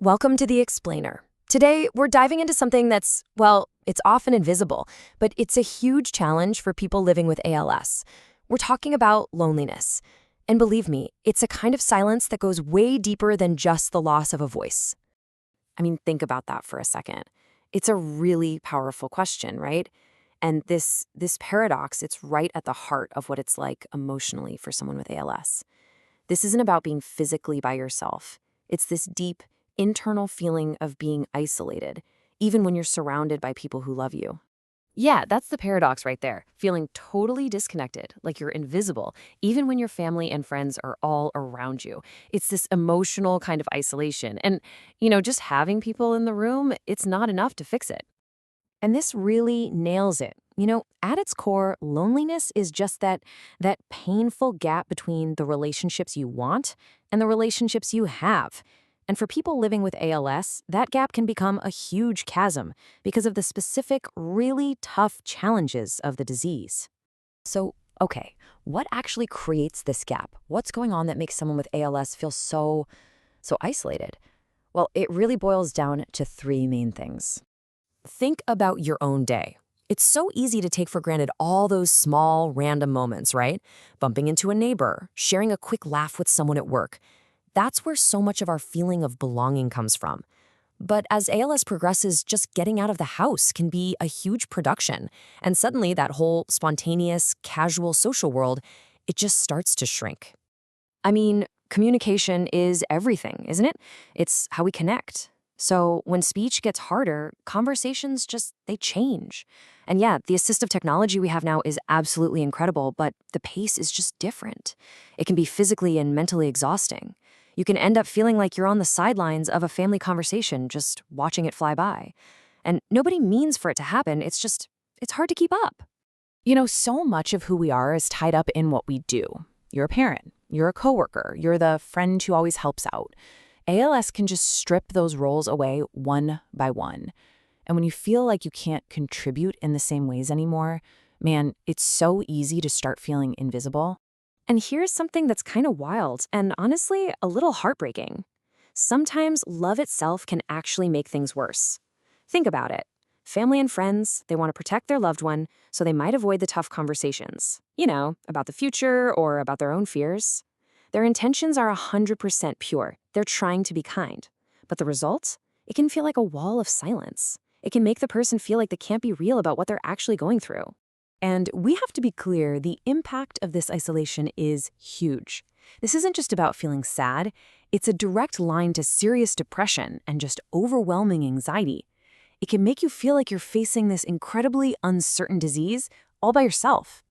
Welcome to The Explainer. Today, we're diving into something that's, well, it's often invisible, but it's a huge challenge for people living with ALS. We're talking about loneliness. And believe me, it's a kind of silence that goes way deeper than just the loss of a voice. I mean, think about that for a second. It's a really powerful question, right? And this paradox, it's right at the heart of what it's like emotionally for someone with ALS. This isn't about being physically by yourself. It's this deep, internal feeling of being isolated, even when you're surrounded by people who love you. Yeah, that's the paradox right there. Feeling totally disconnected, like you're invisible, even when your family and friends are all around you. It's this emotional kind of isolation. And, just having people in the room, it's not enough to fix it. And this really nails it. At its core, loneliness is just that painful gap between the relationships you want and the relationships you have. And for people living with ALS, that gap can become a huge chasm because of the specific, really tough challenges of the disease. So, okay, what actually creates this gap? What's going on that makes someone with ALS feel so isolated? Well, it really boils down to three main things. Think about your own day. It's so easy to take for granted all those small, random moments, right? Bumping into a neighbor, sharing a quick laugh with someone at work. That's where so much of our feeling of belonging comes from. But as ALS progresses, just getting out of the house can be a huge production. And suddenly that whole spontaneous, casual social world, it just starts to shrink. I mean, communication is everything, isn't it? It's how we connect. So when speech gets harder, conversations they change. And yeah, the assistive technology we have now is absolutely incredible, but the pace is just different. It can be physically and mentally exhausting. You can end up feeling like you're on the sidelines of a family conversation, just watching it fly by. And nobody means for it to happen, it's hard to keep up. So much of who we are is tied up in what we do. You're a parent, you're a coworker, you're the friend who always helps out. ALS can just strip those roles away one by one. And when you feel like you can't contribute in the same ways anymore, man, it's so easy to start feeling invisible. And here's something that's kind of wild and honestly a little heartbreaking. Sometimes love itself can actually make things worse. Think about it. Family and friends, they want to protect their loved one, so they might avoid the tough conversations, about the future or about their own fears. Their intentions are 100% pure. They're trying to be kind. But the result? It can feel like a wall of silence. It can make the person feel like they can't be real about what they're actually going through. And we have to be clear, the impact of this isolation is huge. This isn't just about feeling sad. It's a direct line to serious depression and just overwhelming anxiety. It can make you feel like you're facing this incredibly uncertain disease all by yourself.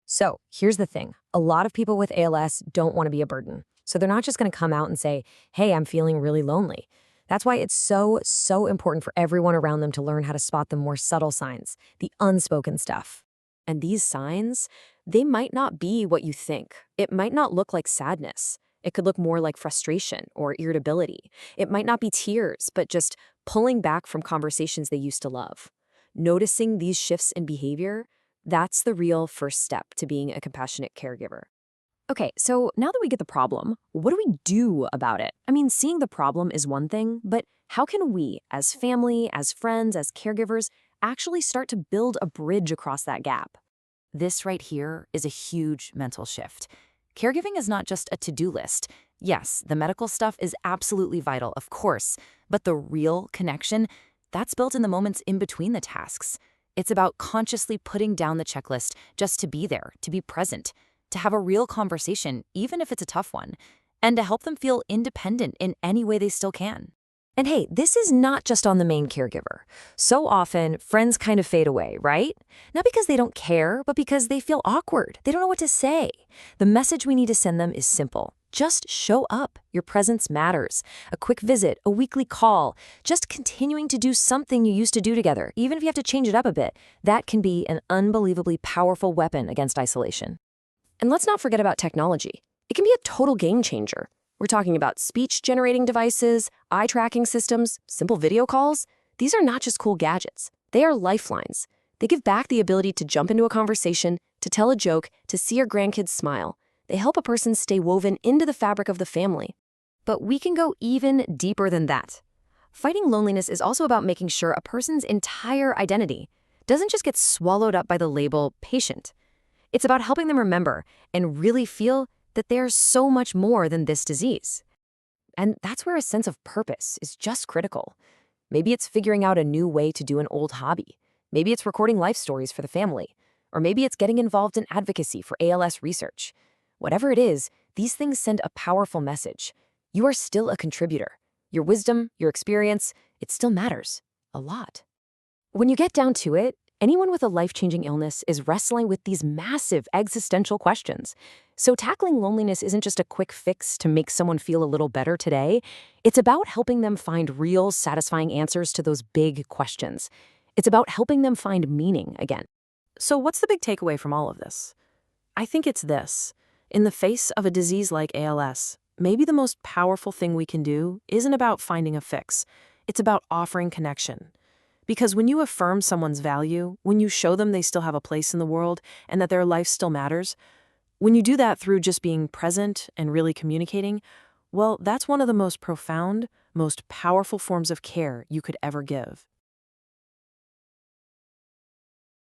So here's the thing. A lot of people with ALS don't want to be a burden. So they're not just going to come out and say, hey, I'm feeling really lonely. That's why it's so important for everyone around them to learn how to spot the more subtle signs, the unspoken stuff. And these signs, they might not be what you think. It might not look like sadness. It could look more like frustration or irritability. It might not be tears, but just pulling back from conversations they used to love. Noticing these shifts in behavior, that's the real first step to being a compassionate caregiver. Okay, so now that we get the problem, what do we do about it? I mean, seeing the problem is one thing, but how can we, as family, as friends, as caregivers, actually start to build a bridge across that gap? This right here is a huge mental shift. Caregiving is not just a to-do list. Yes, the medical stuff is absolutely vital, of course, but the real connection, that's built in the moments in between the tasks. It's about consciously putting down the checklist just to be there, to be present, to have a real conversation, even if it's a tough one, and to help them feel independent in any way they still can. And hey, this is not just on the main caregiver. So often, friends kind of fade away, right? Not because they don't care, but because they feel awkward. They don't know what to say. The message we need to send them is simple. Just show up. Your presence matters. A quick visit, a weekly call, just continuing to do something you used to do together, even if you have to change it up a bit, that can be an unbelievably powerful weapon against isolation. And let's not forget about technology. It can be a total game changer. We're talking about speech-generating devices, eye-tracking systems, simple video calls. These are not just cool gadgets. They are lifelines. They give back the ability to jump into a conversation, to tell a joke, to see your grandkids smile. They help a person stay woven into the fabric of the family. But we can go even deeper than that. Fighting loneliness is also about making sure a person's entire identity doesn't just get swallowed up by the label patient. It's about helping them remember and really feel that there's so much more than this disease. And that's where a sense of purpose is just critical. Maybe it's figuring out a new way to do an old hobby. Maybe it's recording life stories for the family. Or maybe it's getting involved in advocacy for ALS research. Whatever it is, these things send a powerful message. You are still a contributor. Your wisdom, your experience, it still matters. A lot. When you get down to it, anyone with a life-changing illness is wrestling with these massive existential questions. So tackling loneliness isn't just a quick fix to make someone feel a little better today. It's about helping them find real, satisfying answers to those big questions. It's about helping them find meaning again. So what's the big takeaway from all of this? I think it's this. In the face of a disease like ALS, maybe the most powerful thing we can do isn't about finding a fix. It's about offering connection. Because when you affirm someone's value, when you show them they still have a place in the world and that their life still matters, when you do that through just being present and really communicating, well, that's one of the most profound, most powerful forms of care you could ever give.